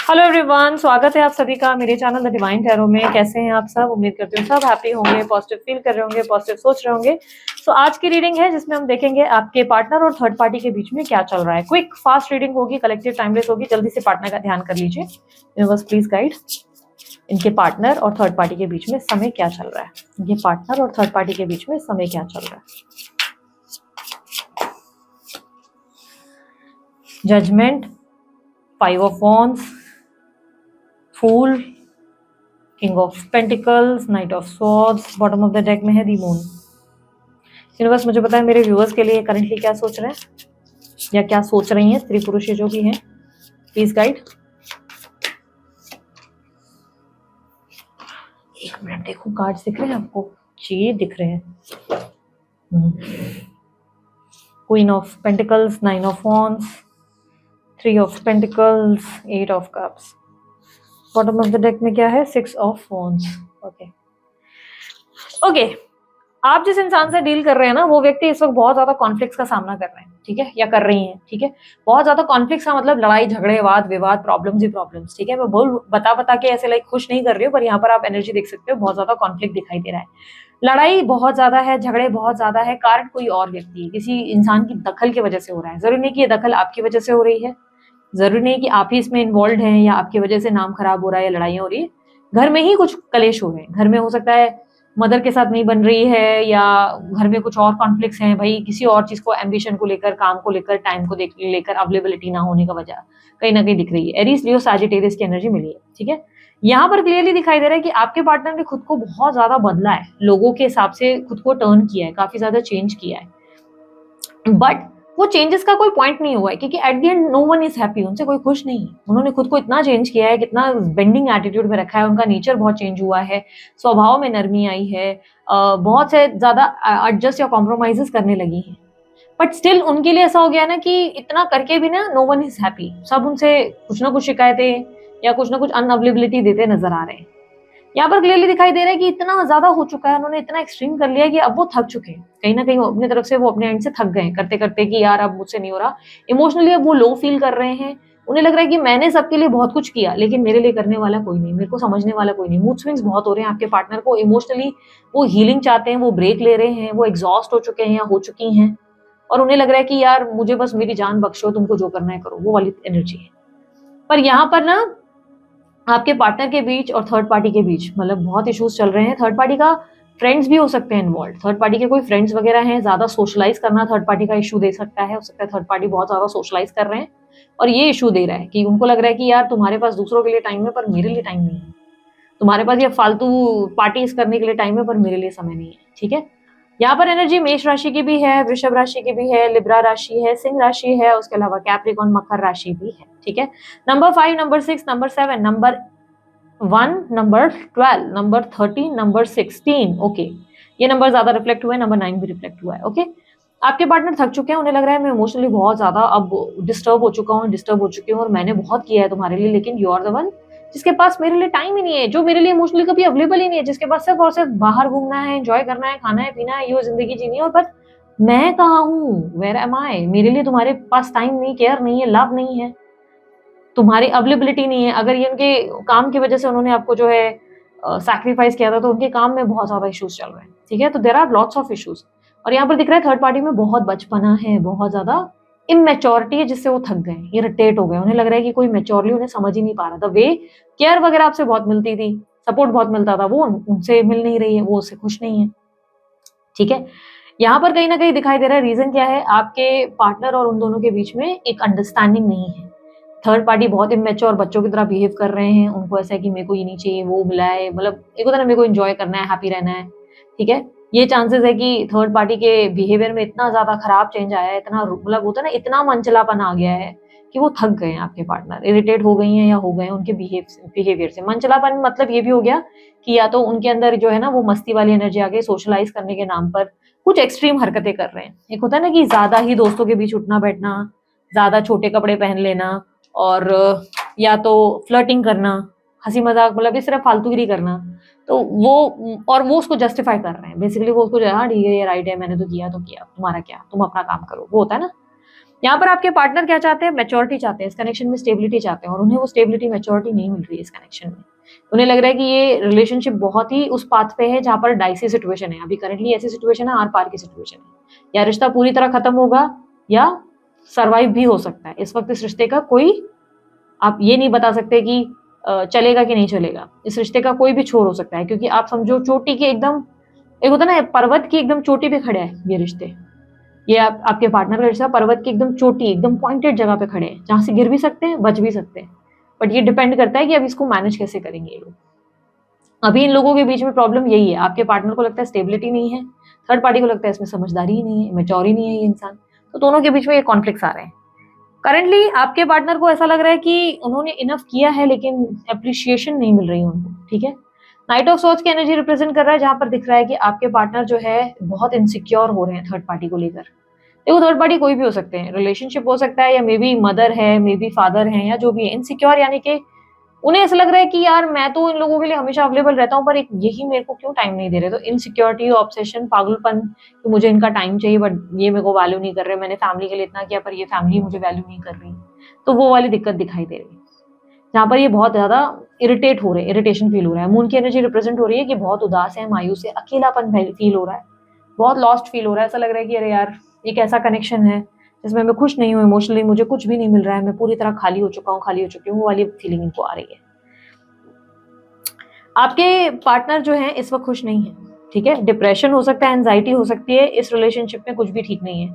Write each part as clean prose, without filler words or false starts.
Hello everyone, स्वागत है आप सभी का मेरे चैनल द डिवाइन टैरो में। कैसे हैं आप सब? उम्मीद करती हूँ सब हैप्पी होंगे, पॉजिटिव फील कर रहे होंगे, पॉजिटिव सोच रहे होंगे। सो आज की रीडिंग है जिसमें हम देखेंगे आपके पार्टनर और थर्ड पार्टी के बीच में क्या चल रहा है। क्विक फास्ट रीडिंग होगी, कलेक्टिव टाइमलेस होगी। जल्दी से पार्टनर का ध्यान कर लीजिए। यूनिवर्स प्लीज गाइड, इनके पार्टनर और थर्ड पार्टी के बीच में समय क्या चल रहा है। इनके पार्टनर और थर्ड पार्टी के बीच में समय क्या चल रहा है। Judgement, 5 of wands, fool, king of pentacles, knight of swords. Bottom of the deck में है दी मून। यूनिवर्स मुझे पता है मेरे व्यूअर्स के लिए करंटली क्या सोच रहे हैं या क्या सोच रही हैं स्त्री पुरुष जो भी हैं। Please guide. एक मिनट देखो, कार्ड्स दिख रहे हैं आपको? जी दिख रहे हैं। Queen of pentacles, 9 of wands, 3 of pentacles, 8 of cups. Bottom of the deck में क्या है? 6 ऑफ वॉन्ड्स। ओके, आप जिस इंसान से डील कर रहे हैं ना, वो व्यक्ति इस वक्त बहुत ज्यादा कॉन्फ्लिक्ट्स का सामना कर रहे हैं, ठीक है, या कर रही हैं, ठीक है। बहुत ज्यादा कॉन्फ्लिक्ट्स का मतलब लड़ाई झगड़े, वाद विवाद, प्रॉब्लम्स ही प्रॉब्लम्स, ठीक है। मैं बता के ऐसे लाइक खुश नहीं कर रही हूँ, पर यहाँ पर आप एनर्जी देख सकते हो, बहुत ज्यादा कॉन्फ्लिक्ट दिखाई दे रहा है। लड़ाई बहुत ज्यादा है, झगड़े बहुत ज्यादा है। कारण कोई और व्यक्ति है, किसी इंसान की दखल की वजह से हो रहा है। जरूरी नहीं कि ये दखल आपकी वजह से हो रही है, जरूरी नहीं कि आप ही इसमें इन्वॉल्व हैं या आपकी वजह से नाम खराब हो रहा है या लड़ाइयाँ हो रही है। घर में ही कुछ कलेश हो रहे हैं। घर में हो सकता है मदर के साथ नहीं बन रही है, या घर में कुछ और कॉन्फ्लिक्ट्स हैं भाई, किसी और चीज को, एम्बिशन को लेकर, काम को लेकर, टाइम को लेकर अवेलेबिलिटी ना होने का वजह कहीं ना कहीं दिख रही है। एरीज, लियो, सैजिटेरियस की एनर्जी मिली है, ठीक है। यहाँ पर क्लियरली दिखाई दे रहा है कि आपके पार्टनर ने खुद को बहुत ज्यादा बदला है, लोगों के हिसाब से खुद को टर्न किया है, काफी ज्यादा चेंज किया है। बट वो चेंजेस का कोई पॉइंट नहीं हुआ है, क्योंकि at the end no one is happy. उनसे कोई खुश नहीं है। उन्होंने खुद को इतना चेंज किया है, कितना बेंडिंग एटीट्यूड में रखा है, उनका नेचर बहुत चेंज हुआ है, स्वभाव में नरमी आई है, बहुत से ज्यादा एडजस्ट या कॉम्प्रोमाइजेस करने लगी हैं। बट स्टिल उनके लिए ऐसा हो गया ना कि इतना करके भी ना नो वन इज हैप्पी। सब उनसे कुछ ना कुछ शिकायतें या कुछ ना कुछ अनअवेलेबिलिटी देते नजर आ रहे हैं। यहाँ पर क्लियरली दिखाई दे रहा है कि इतना ज्यादा हो चुका है, उन्होंने इतना एक्सट्रीम कर लिया है कि अब वो थक चुके हैं। कहीं ना कहीं वो अपनी तरफ से, वो अपने एंड से थक गए करते करते कि यार अब मुझसे नहीं हो रहा। इमोशनली अब वो लो फील कर रहे हैं। उन्हें लग रहा है कि मैंने सबके लिए बहुत कुछ किया, लेकिन मेरे लिए करने वाला कोई नहीं, मेरे को समझने वाला कोई नहीं। मूड स्विंग्स बहुत हो रहे हैं आपके पार्टनर को इमोशनली। वो हीलिंग चाहते हैं, वो ब्रेक ले रहे हैं, वो एग्जॉस्ट हो चुके हैं या हो चुकी हैं, और उन्हें लग रहा है कि यार मुझे बस मेरी जान बख्शो, तुमको जो करना है करो, वो वाली एनर्जी है। पर यहाँ पर ना आपके पार्टनर के बीच और थर्ड पार्टी के बीच मतलब बहुत इश्यूज चल रहे हैं। थर्ड पार्टी का फ्रेंड्स भी हो सकते हैं इन्वॉल्व। थर्ड पार्टी के कोई फ्रेंड्स वगैरह हैं, ज्यादा सोशलाइज करना थर्ड पार्टी का इशू दे सकता है। हो सकता है थर्ड पार्टी बहुत ज्यादा सोशलाइज कर रहे हैं और ये इशू दे रहा है कि उनको लग रहा है कि यार तुम्हारे पास दूसरों के लिए टाइम है पर मेरे लिए टाइम नहीं है। तुम्हारे पास ये फालतू पार्टीज करने के लिए टाइम है पर मेरे लिए समय नहीं है, ठीक है। यहाँ पर एनर्जी मेष राशि की भी है, वृषभ राशि की भी है, लिब्रा राशि है, सिंह राशि है, उसके अलावा कैप्रिकॉन मकर राशि भी है, ठीक है। Number 5, number 6, number 7, number 1, number 12, number 13, number 16। Okay, ये नंबर ज्यादा रिफ्लेक्ट हुआ है, नंबर 9 भी रिफ्लेक्ट हुआ है। ओके, आपके पार्टनर थक चुके हैं, उन्हें लग रहा है मैं इमोशनली बहुत ज्यादा अब डिस्टर्ब हो चुका हूँ, डिस्टर्ब हो चुकी हूँ और मैंने बहुत किया है तुम्हारे लिए, लेकिन यू आर द वन जिसके पास मेरे लिए टाइम ही नहीं है, जो मेरे लिए इमोशनली कभी अवेलेबल ही नहीं है, जिसके पास सिर्फ और सिर्फ बाहर घूमना है, एंजॉय करना है, खाना है, पीना है, ये जिंदगी जीनी है। और पर मैं कहाँ हूँ? वेयर एम आई? मेरे लिए तुम्हारे पास टाइम नहीं, केयर नहीं है, लव नहीं है, तुम्हारी अवेलेबिलिटी नहीं है। अगर ये उनके काम की वजह से उन्होंने आपको जो है सैक्रिफाइस किया था, तो उनके काम में बहुत ज्यादा इश्यूज चल रहे हैं, ठीक है। तो there are lots of issues. और यहाँ पर दिख रहा है थर्ड पार्टी में बहुत बचपना है, बहुत ज्यादा इमेच्योरिटी है, जिससे वो थक गए, इरिटेट हो गए। उन्हें लग रहा है कि कोई मेच्योरली उन्हें समझ ही नहीं पा रहा था। वे केयर वगैरह आपसे बहुत मिलती थी, सपोर्ट बहुत मिलता था, वो उनसे मिल नहीं रही है, वो उससे खुश नहीं है, ठीक है। यहाँ पर कहीं ना कहीं दिखाई दे रहा है रीजन क्या है, आपके पार्टनर और उन दोनों के बीच में एक अंडरस्टैंडिंग नहीं है। थर्ड पार्टी बहुत इमेच्योर बच्चों की तरह बिहेव कर रहे हैं। उनको ऐसा है कि मेरे को ये नहीं चाहिए, वो मिला है, मतलब एक होता है ना, मेरे को एंजॉय करना है, हैप्पी रहना है, ठीक है। ये चांसेस है कि थर्ड पार्टी के बिहेवियर में इतना ज्यादा खराब चेंज आया है, इतना मतलब होता है ना, इतना मनचलापन आ गया है कि वो थक गए हैं, आपके पार्टनर इरिटेट हो गई हैं या हो गए हैं उनके बिहेवियर से। मनचलापन मतलब ये भी हो गया कि या तो उनके अंदर जो है ना वो मस्ती वाली एनर्जी आ गई, सोशलाइज करने के नाम पर कुछ एक्सट्रीम हरकतें कर रहे हैं। एक होता है ना कि ज्यादा ही दोस्तों के बीच उठना बैठना, ज्यादा छोटे कपड़े पहन लेना, और या तो फ्लर्टिंग करना, हंसी मजाक, मतलब इस तरह फालतूगिरी करना। तो वो उसको जस्टिफाई कर रहे हैं बेसिकली। वो उसको हाँ ठीक है, ये राइट है, मैंने तो किया तो किया, तुम्हारा क्या, तुम अपना काम करो, वो होता है ना। यहाँ पर आपके पार्टनर क्या चाहते हैं, मैच्योरिटी चाहते हैं, इस कनेक्शन में स्टेबिलिटी चाहते हैं, और उन्हें वो स्टेबिलिटी मैच्योरिटी नहीं मिल रही है इस कनेक्शन में। उन्हें लग रहा है कि ये रिलेशनशिप बहुत ही उस पाथ पे है जहाँ पर डाइसी सिचुएशन है, अभी करंटली ऐसी सिचुएशन है, आर पार की सिचुएशन है, या रिश्ता पूरी तरह खत्म होगा या सर्वाइव भी हो सकता है। इस वक्त इस रिश्ते का कोई, आप ये नहीं बता सकते कि चलेगा कि नहीं चलेगा, इस रिश्ते का कोई भी छोर हो सकता है, क्योंकि आप समझो चोटी के एकदम, एक होता है ना पर्वत की एकदम चोटी पे खड़े हैं ये रिश्ते, ये आपके पार्टनर का रिश्ता पर्वत की एकदम चोटी, एकदम पॉइंटेड जगह पे खड़े हैं, जहां से गिर भी सकते हैं, बच भी सकते हैं, बट ये डिपेंड करता है कि अब इसको मैनेज कैसे करेंगे ये लोग। अभी इन लोगों के बीच में प्रॉब्लम यही है, आपके पार्टनर को लगता है स्टेबिलिटी नहीं है, थर्ड पार्टी को लगता है इसमें समझदारी ही नहीं है, मेच्योर ही नहीं है ये इंसान, तो दोनों के बीच में ये कॉन्फ्लिक्ट्स आ रहे हैं। करंटली आपके पार्टनर को ऐसा लग रहा है कि उन्होंने इनफ किया है लेकिन अप्रिशिएशन नहीं मिल रही है उनको, ठीक है। नाइट ऑफ सोर्ड्स की एनर्जी रिप्रेजेंट कर रहा है, जहां पर दिख रहा है कि आपके पार्टनर जो है बहुत इनसिक्योर हो रहे हैं थर्ड पार्टी को लेकर। देखो थर्ड पार्टी कोई भी हो सकते हैं, रिलेशनशिप हो सकता है, या मे बी मदर है, मे बी फादर है, या जो भी है, इनसिक्योर यानी कि उन्हें ऐसा लग रहा है कि यार मैं तो इन लोगों के लिए हमेशा अवेलेबल रहता हूँ, पर एक यही मेरे को क्यों टाइम नहीं दे रहे। तो इनसिक्योरिटी, ऑब्सेशन, पागलपन कि मुझे इनका टाइम चाहिए बट ये मेरे को वैल्यू नहीं कर रहे, मैंने फैमिली के लिए इतना किया पर ये फैमिली मुझे वैल्यू नहीं कर रही, तो वो वाली दिक्कत दिखाई दे रही है, जहाँ पर ये बहुत ज्यादा इरिटेट हो रहे हैं, इरिटेशन फील हो रहा है। मून की एनर्जी रिप्रेजेंट हो रही है कि बहुत उदास है, मायूस है, अकेलापन फील हो रहा है, बहुत लॉस्ट फील हो रहा है, ऐसा लग रहा है कि अरे यार एक ऐसा कनेक्शन है जिसमें मैं खुश नहीं हूँ, इमोशनली मुझे कुछ भी नहीं मिल रहा है, मैं पूरी तरह खाली हो चुका हूँ, खाली हो चुकी हूँ, वो वाली फीलिंग इनको आ रही है। आपके पार्टनर जो है इस वक्त खुश नहीं है, ठीक है, डिप्रेशन हो सकता है, एंजाइटी हो सकती है, इस रिलेशनशिप में कुछ भी ठीक नहीं है,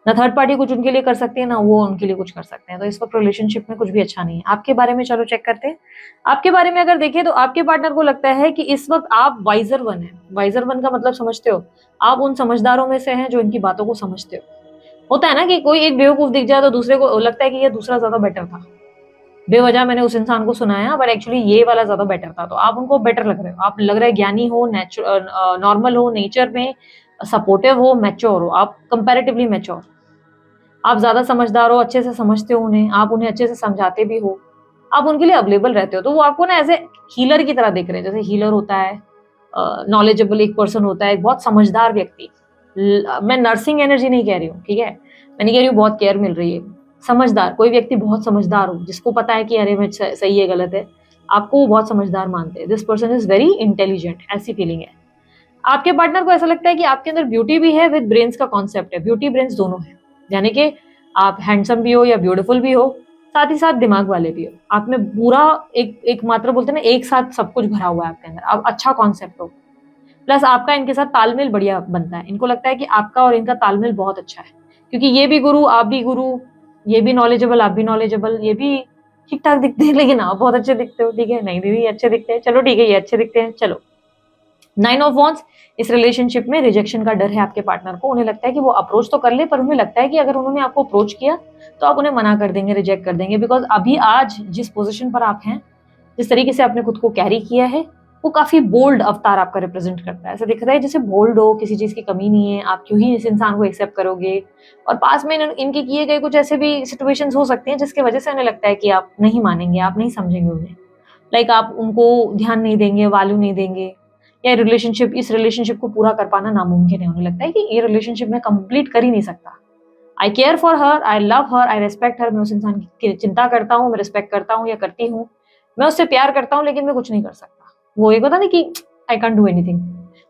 ना थर्ड पार्टी कुछ उनके लिए कर सकती है, ना वो उनके लिए कुछ कर सकते हैं, तो इस वक्त रिलेशनशिप में कुछ भी अच्छा नहीं है। आपके बारे में चलो चेक करते हैं। आपके बारे में अगर देखें तो आपके पार्टनर को लगता है कि इस वक्त आप वाइजर वन है। वाइजर वन का मतलब समझते हो, आप उन समझदारों में से हैं जो इनकी बातों को समझते हो। होता है ना कि कोई एक बेवकूफ दिख जाए तो दूसरे को लगता है कि ये दूसरा ज्यादा बेटर था, बेवजह मैंने उस इंसान को सुनाया बट एक्चुअली ये वाला ज्यादा बेटर था, तो आप उनको बेटर लग रहे हो, आप लग रहे हैं ज्ञानी हो, नॉर्मल हो, नेचर में सपोर्टिव हो, मैच्योर हो, आप कंपैरेटिवली मैच्योर, आप ज्यादा समझदार हो, अच्छे से समझते हो उन्हें, आप उन्हें अच्छे से समझाते भी हो, आप उनके लिए अवेलेबल रहते हो, तो वो आपको ना एज ए हीलर की तरह देख रहे हैं, जैसे हीलर होता है, नॉलेजेबल एक पर्सन होता है, एक बहुत समझदार व्यक्ति। मैं नर्सिंग एनर्जी नहीं कह रही हूँ, ठीक है, मैं नहीं कह रही हूँ बहुत केयर मिल रही है, समझदार कोई व्यक्ति बहुत समझदार हो, जिसको पता है कि अरे मैं सही है गलत है, आपको वो बहुत समझदार मानते हैं, this person is very intelligent, ऐसी फीलिंग है। आपके पार्टनर को ऐसा लगता है कि आपके अंदर ब्यूटी भी है, विद ब्रेन्स का कॉन्सेप्ट है, ब्यूटी ब्रेन्स दोनों है, यानी कि आप हैंडसम भी हो या ब्यूटीफुल भी हो, साथ ही साथ दिमाग वाले भी हो, आप में पूरा एक मात्र बोलते हैं ना, एक साथ सब कुछ भरा हुआ है आपके अंदर, आप अच्छा कॉन्सेप्ट हो, प्लस आपका इनके साथ तालमेल बढ़िया बनता है, इनको लगता है कि आपका और इनका तालमेल बहुत अच्छा है, क्योंकि ये भी गुरु, आप भी गुरु, ये भी नॉलेजेबल, आप भी नॉलेजेबल, ये भी ठीक ठाक दिखते हैं लेकिन आप बहुत अच्छे दिखते हो, ठीक है, नहीं दीदी अच्छे दिखते हैं, चलो ठीक है ये अच्छे दिखते हैं, चलो। 9 ऑफ वॉन्ड्स, इस रिलेशनशिप में रिजेक्शन का डर है आपके पार्टनर को, उन्हें लगता है कि वो अप्रोच तो कर ले, पर उन्हें लगता है कि अगर उन्होंने आपको अप्रोच किया तो आप उन्हें मना कर देंगे, रिजेक्ट कर देंगे, बिकॉज अभी आज जिस पोजीशन पर आप हैं, जिस तरीके से आपने खुद को कैरी किया है, वो काफी बोल्ड अवतार आपका रिप्रेजेंट करता है, ऐसा दिख रहा है जैसे बोल्ड हो, किसी चीज की कमी नहीं है, आप क्यों ही इस इंसान को एक्सेप्ट करोगे, और पास में इनके किए गए कुछ ऐसे भी सिचुएशंस हो सकते हैं जिसकी वजह से उन्हें लगता है कि आप नहीं मानेंगे, आप नहीं समझेंगे उन्हें, लाइक आप उनको ध्यान नहीं देंगे, वैल्यू नहीं देंगे, या इस रिलेशनशिप को पूरा कर पाना नामुमकिन है, उन्हें लगता है कि ये रिलेशनशिप में कंप्लीट कर ही नहीं सकता। I care for her, I love her, I respect her, मैं उस इंसान की चिंता करता हूँ, मैं रिस्पेक्ट करता हूँ या करती हूँ, मैं उससे प्यार करता हूँ, लेकिन मैं कुछ नहीं कर सकता। वो एक होता नहीं कि आई कैन डू एनीथिंग,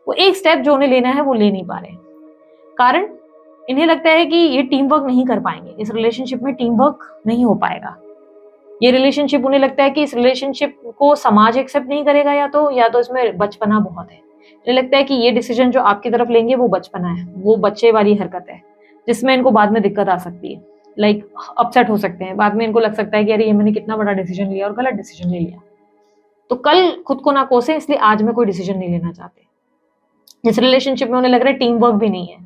वो एक स्टेप जो उन्हें लेना है वो ले नहीं पा रहे, कारण इन्हें लगता है कि ये टीम वर्क नहीं कर पाएंगे, इस रिलेशनशिप में टीम वर्क नहीं हो पाएगा, ये रिलेशनशिप, उन्हें लगता है कि इस रिलेशनशिप को समाज एक्सेप्ट नहीं करेगा, या तो इसमें बचपना बहुत है, इन्हें लगता है कि ये डिसीजन जो आपकी तरफ लेंगे वो बचपना है, वो बच्चे वाली हरकत है, जिसमें इनको बाद में दिक्कत आ सकती है, लाइक अपसेट हो सकते हैं, बाद में इनको लग सकता है कि अरे ये मैंने कितना बड़ा डिसीजन लिया और गलत डिसीजन ले लिया, तो कल खुद को ना कोसे, इसलिए आज में कोई डिसीजन नहीं लेना चाहते। इस रिलेशनशिप में उन्हें लग रहा है टीम वर्क भी नहीं है,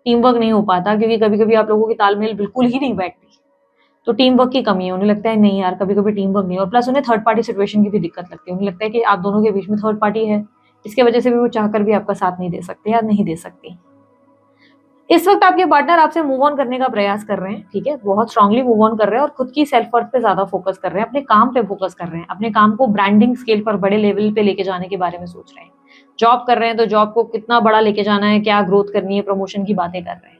टीम वर्क नहीं हो पाता, क्योंकि कभी कभी आप लोगों की तालमेल बिल्कुल ही नहीं बैठती, तो टीम वर्क की कमी है, उन्हें लगता है नहीं यार कभी कभी टीम वर्क नहीं, और प्लस उन्हें थर्ड पार्टी सिचुएशन की भी दिक्कत लगती है, उन्हें लगता है कि आप दोनों के बीच में थर्ड पार्टी है, इसके वजह से भी वो चाहकर भी आपका साथ नहीं दे सकते या नहीं दे सकती। इस वक्त आपके पार्टनर आपसे मूव ऑन करने का प्रयास कर रहे हैं, ठीक है, बहुत स्ट्रांगली मूव ऑन कर रहे हैं, और खुद की सेल्फ वर्थ पे ज्यादा फोकस कर रहे हैं, अपने काम पे फोकस कर रहे हैं, अपने काम को ब्रांडिंग स्केल पर बड़े लेवल पे लेके जाने के बारे में सोच रहे हैं, जॉब कर रहे हैं तो जॉब को कितना बड़ा लेके जाना है, क्या ग्रोथ करनी है, प्रमोशन की बातें कर रहे हैं,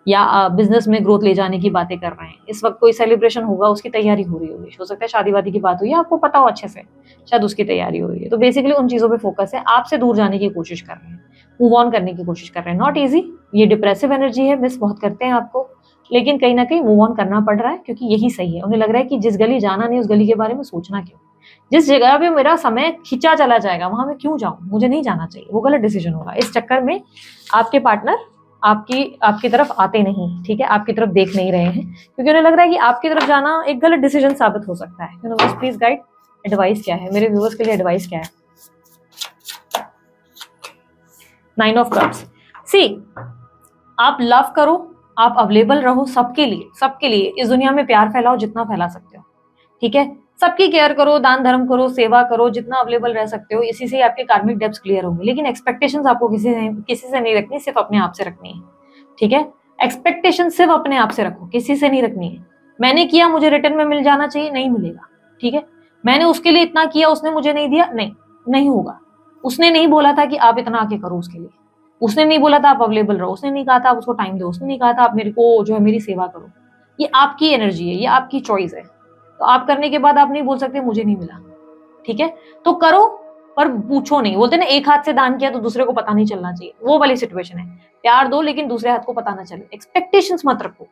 या बिजनेस में ग्रोथ ले जाने की बातें कर रहे हैं, इस वक्त कोई सेलिब्रेशन होगा उसकी तैयारी हो रही होगी, हो सकता है शादी वादी की बात हुई है, आपको पता हो अच्छे से, शायद उसकी तैयारी हो रही है। तो बेसिकली उन चीजों पे फोकस है, आपसे दूर जाने की कोशिश कर रहे हैं, मूव ऑन करने की कोशिश कर रहे हैं। नॉट ईजी, ये डिप्रेसिव एनर्जी है, मिस बहुत करते हैं आपको, लेकिन कहीं ना कहीं मूव ऑन करना पड़ रहा है क्योंकि यही सही है। उन्हें लग रहा है कि जिस गली जाना नहीं उस गली के बारे में सोचना क्यों, जिस जगह पे मेरा समय खिंचा चला जाएगा वहां मैं क्यों जाऊं, मुझे नहीं जाना चाहिए, वो गलत डिसीजन होगा। इस चक्कर में आपके पार्टनर आपकी तरफ आते नहीं, ठीक है, आपकी तरफ देख नहीं रहे हैं क्योंकि उन्हें लग रहा है कि आपकी तरफ जाना एक गलत डिसीजन साबित हो सकता है। यूनिवर्स प्लीज गाइड, एडवाइस क्या है मेरे व्यूअर्स के लिए, एडवाइस क्या है? 9 ऑफ कप्स। सी, आप लव करो, आप अवेलेबल रहो सबके लिए, सबके लिए इस दुनिया में प्यार फैलाओ जितना फैला सकते हो, ठीक है, सबकी केयर करो, दान धर्म करो, सेवा करो, जितना अवेलेबल रह सकते हो, इसी से आपके कार्मिक डेब्ट्स क्लियर होंगे। लेकिन एक्सपेक्टेशंस आपको किसी से नहीं रखनी, सिर्फ अपने आप से रखनी है, ठीक है। एक्सपेक्टेशन सिर्फ अपने आप से रखो, किसी से नहीं रखनी है। मैंने किया मुझे रिटर्न में मिल जाना चाहिए, नहीं मिलेगा, ठीक है। मैंने उसके लिए इतना किया उसने मुझे नहीं दिया, नहीं, नहीं होगा। उसने नहीं बोला था कि आप इतना आके करो उसके लिए, उसने नहीं बोला था आप अवेलेबल रहो, उसने नहीं कहा था आप उसको टाइम दो, उसने नहीं कहा था आप मेरे को जो है मेरी सेवा करो। ये आपकी एनर्जी है, ये आपकी चॉइस है, तो आप करने के बाद आप नहीं बोल सकते मुझे नहीं मिला, ठीक है। तो करो पर पूछो नहीं, बोलते ना एक हाथ से दान किया तो दूसरे को पता नहीं चलना चाहिए, वो वाली सिचुएशन है। प्यार दो लेकिन दूसरे हाथ को पता ना चले, एक्सपेक्टेशंस मत रखो।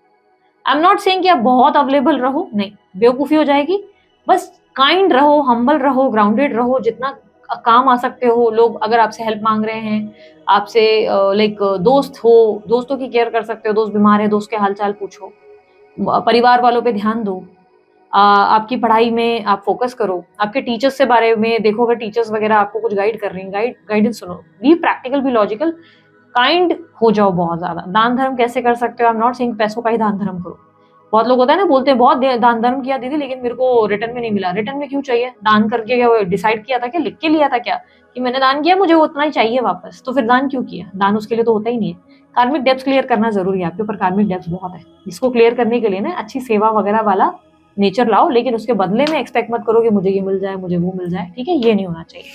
आई एम नॉट सेइंग कि आप बहुत अवेलेबल रहो, नहीं, बेवकूफी हो जाएगी। बस काइंड रहो, हम्बल रहो, ग्राउंडेड रहो, जितना काम आ सकते हो। लोग अगर आपसे हेल्प मांग रहे हैं, आपसे लाइक दोस्त हो, दोस्तों की केयर कर सकते हो, दोस्त बीमार है दोस्त के हालचाल पूछो, परिवार वालों पे ध्यान दो, आपकी पढ़ाई में आप फोकस करो, आपके टीचर्स से बारे में देखो, अगर टीचर्स वगैरह आपको कुछ गाइड कर रही हैं, गाइडेंस सुनो, be practical be logical, kind हो जाओ बहुत ज्यादा। दान धर्म कैसे कर सकते हो? आई एम नॉट सेइंग पैसों का ही दान धर्म करो। बहुत लोग होता है ना, बोलते हैं बहुत दान धर्म किया दीदी लेकिन मेरे को रिटर्न में नहीं मिला। रिटर्न में क्यों चाहिए? दान करके क्या डिसाइड किया था क्या, लिख के लिया था क्या कि मैंने दान किया मुझे उतना ही चाहिए वापस? तो फिर दान क्यों किया? दान उसके लिए तो होता ही नहीं है। कार्मिक डेब्ट्स क्लियर करना जरूरी है, आपके ऊपर कार्मिक डेब्ट्स बहुत है, इसको क्लियर करने के लिए ना अच्छी सेवा वगैरह वाला नेचर लाओ, लेकिन उसके बदले में एक्सपेक्ट मत करो कि मुझे ये मिल जाए मुझे वो मिल जाए, ठीक है, ये नहीं होना चाहिए।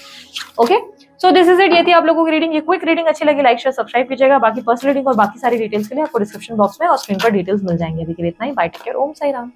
Okay, so this is it, ये थी आप लोगों की रीडिंग। ये क्विक रीडिंग अच्छी लगी लाइक शेयर सब्सक्राइब कीजिएगा। बाकी पर्सनल रीडिंग और बाकी सारी डिटेल्स के लिए आपको डिस्क्रिप्शन बॉक्स में और स्क्रीन पर डिटेल्स मिल जाएंगे। अभी के लिए इतना ही, बाय, टेक केयर, ओम साई राम।